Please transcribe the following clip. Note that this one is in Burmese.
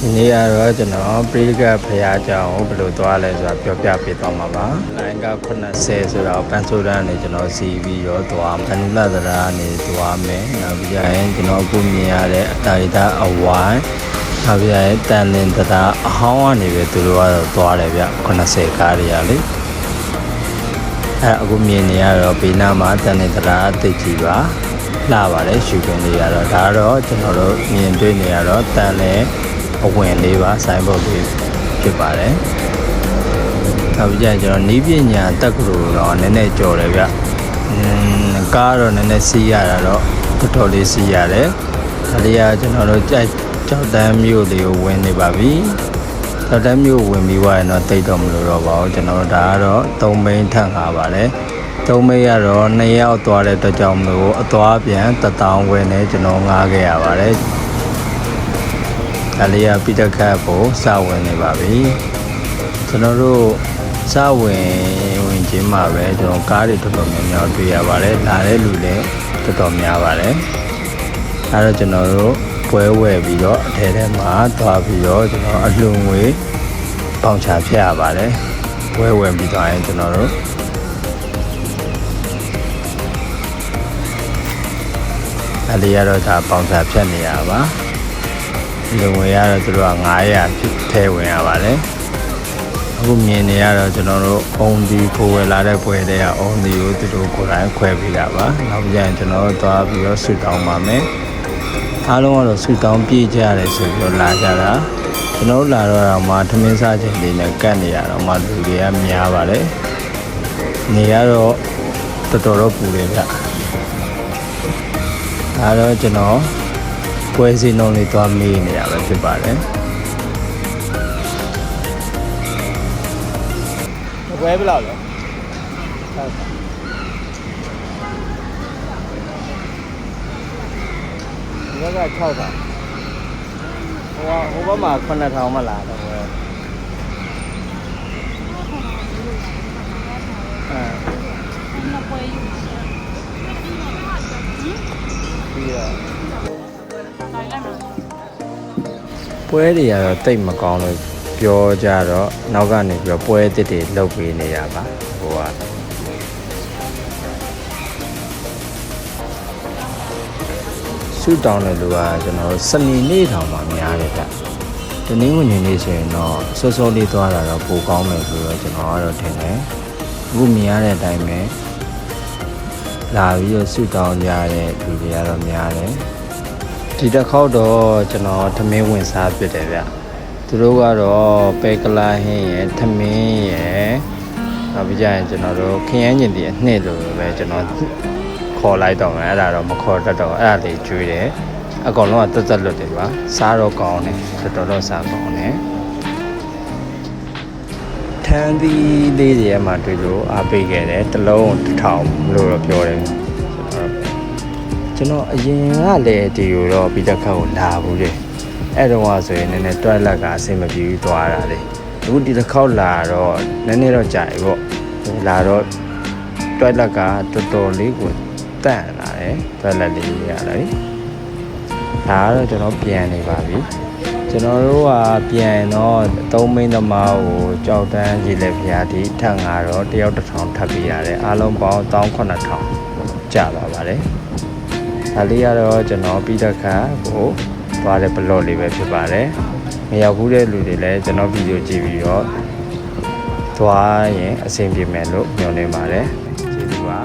ဒီနေ့ကတော့ကျွန်တော်ပရိကဖရာကြောင်ကိုဘယ်လိုသွားလဲဆိုတာပြောပြပေးသွားမှာပါလိုင်းက80ဆိုတော့ပန်းဆိုးတန်းနေကျွန်တော်စီပြီးတော့သွားအနုလသရာနေသွားမယ်နောက်ပြီးရင်ကျွန်တော်အခုမြင်ရတဲ့အတာရီတာအဝိုင်းနောက်ပြီးရင်တန်လင်းတရာအဟောင်းကနေပဲသူတို့ကတော့သွားတယ်ဗျ80ကားတွေကလေအခုမြင်နေရတော့ဘေးနားမှာတန်လင်းတရာအသိကြီးပါလာပါတယ်ရှူခွင့်လေးရတော့ဒါတော့ကျွန်တော်တို့မြင်တွေ့နေရတော့တန်လင်းအဝင်လေးပါဆိုင်ဘုတ်လေးဖြစ်ပါတယ်။နောက်ပြီးကျွန်တော်နီးပညာတက်ကူတော့နည်းနည်းကြော်တယ်ဗျ။ကားတော့နည်းနည်းစီးရတာတော့တော်တော်လေးစီးရတယ်။ဒါလေးကကျွန်တော်တို့ကြောက်တန်းမြို့လေးကိုဝင်နေပါပြီ။ကြောက်တန်းမြို့ဝင်ပြီးသွားရင်တော့တိတ်တော့မလို့တော့ပါဘူး။ကျွန်တော်တို့ဒါကတော့3မိန်းထပ်လာပါတယ်။3မိန်းကတော့2ရောက်သွားတဲ့အတွက်ကြောင့်မလို့အသွားပြန်1000ဝယ်နေကျွန်တော်ငားခဲ့ရပါတယ်။ဒါလေးကပိဋကတ်ကိုစဝင်နေပါပြီကျွန်တော်တို့စဝင်ချင်းမှာပဲကျွန်တော်ကားတွေတော်တော်များများတွေ့ရပါတယ်လာတဲ့လူလည်းတော်တော်များပါတယ်အဲတော့ကျွန်တော်တို့ပွဲဝယ်ပြီးတော့အထဲထဲမှာသွားပြီးတော့ကျွန်တော်အလှငွေပေါင်ချဖြတ်ရပါတယ်ပွဲဝယ်ပြီးသွားရင်ကျွန်တော်တို့အဲလေးကတော့ဒါပေါင်ချဖြတ်နေရပါလူငွေရတော့သူတို့က900ထဲဝင်ရပါတယ်အခုမြင်နေရတော့ကျွန်တော်တို့အုံဒီကိုဝယ်လာတဲ့ပွဲတွေကအုံဒီကိုသူတို့ကိုယ်တိုင်ခွဲပေးတာပါနောက်ပြန်ကျွန်တော်တို့သွားပြီးတော့ဆူတောင်းပါမယ်အားလုံးကတော့ဆူတောင်းပြည့်ကြရတယ်ဆိုပြီးတော့လာကြတာကျွန်တော်တို့လာတော့မှထမင်းစားချိန်လေးနဲ့ကတ်နေရတော့မှလူတွေကများပါတယ်နေရတော့တော်တော်ပူတယ်ဗျဒါတော့ကျွန်တော်ပွဲစီနှုံးလေးသွားမေးနေရပဲဖြစ်ပါတယ်။ပွဲဘယ်လောက်လဲ။ဒီက6000ဟိုဘက်မှာ9000မလာတော့ပွဲ။ပြီးတော့ပွဲတွေကတော့တိတ်မကောင်းလို့ပြောကြတော့နောက်ကနေပြီးပွဲတစ်တွေလှုပ်ပေးနေရပါဟိုကဆူတောင်းတဲ့လူကကျွန်တော်တို့စနေနေ့တောင်မှများတယ်ဗျဒီနေ့ဝင်နေဆိုရင်တော့စောစောလေးသွားတာတော့ပိုကောင်းမယ်ဆိုတော့ကျွန်တော်ကတော့ထင်တယ်အခုမြင်ရတဲ့အတိုင်းပဲလာပြီးတော့ဆူတောင်းကြတဲ့လူတွေကတော့များတယ်ဒီတစ်ခေါက်တော့ကျွန်တော်ထမင်းဝင်စားဖြစ်တယ်ဗျသူတို့ကတော့ပဲကလာဟင်းရယ်ထမင်းရယ်နောက်ပြီးကြရင်ကျွန်တော်တို့ခရမ်းကျင်ဒီအနှစ်လိုပဲကျွန်တော်ခေါ်လိုက်တော့မယ်အဲ့ဒါတော့မခေါ်တတ်တော့အဲ့ဒါလေးကျွေးတယ်အကောင်လုံးကတက်တက်လွတ်တယ်ဗျစားတော့ကောင်းတယ်တော်တော်စားကောင်းတယ်ထန်းသီးလေးတွေမှာတွေ့လို့အားပေးခဲ့တယ်တစ်လုံး1000လို့တော့ပြောတယ်ကျွန်တော်အရင်ကလည်းဒီကိုတော့ပြီးတစ်ခါကိုလာဘူးလေအဲ့တော့ဆိုရင်နည်းနည်းတွက်လက်ကအဆင်မပြေဘူးသွားတာလေအခုဒီတစ်ခေါက်လာတော့နည်းနည်းတော့ကြာပြီပေါ့လာတော့တွက်လက်ကတော်တော်လေးကိုတန့်လာတယ်တွက်လက်လေးရတယ်ဒါကတော့ကျွန်တော်ပြန်နေပါပြီကျွန်တော်တို့ကပြန်တော့3မိန်းသမားကိုကြောက်တန်းရေလက်ဖျားတိထပ်ငါတော့တယောက်1000ထပ်ပေးရတယ်အားလုံးပေါင်း19000ကျပါပါတယ်ဒါလေးကတော့ကျွန်တော်ပြီးတဲ့ခါကိုသွားတဲ့ဘလော့လေးပဲဖြစ်ပါတယ်မရောက်ဘူးတဲ့လူတွေလည်းကျွန်တော်ဗီဒီယိုကြည့်ပြီးတော့သွားရင်အဆင်ပြေမယ်လို့ညွှန်နေပါတယ်ကျေးဇူးပါ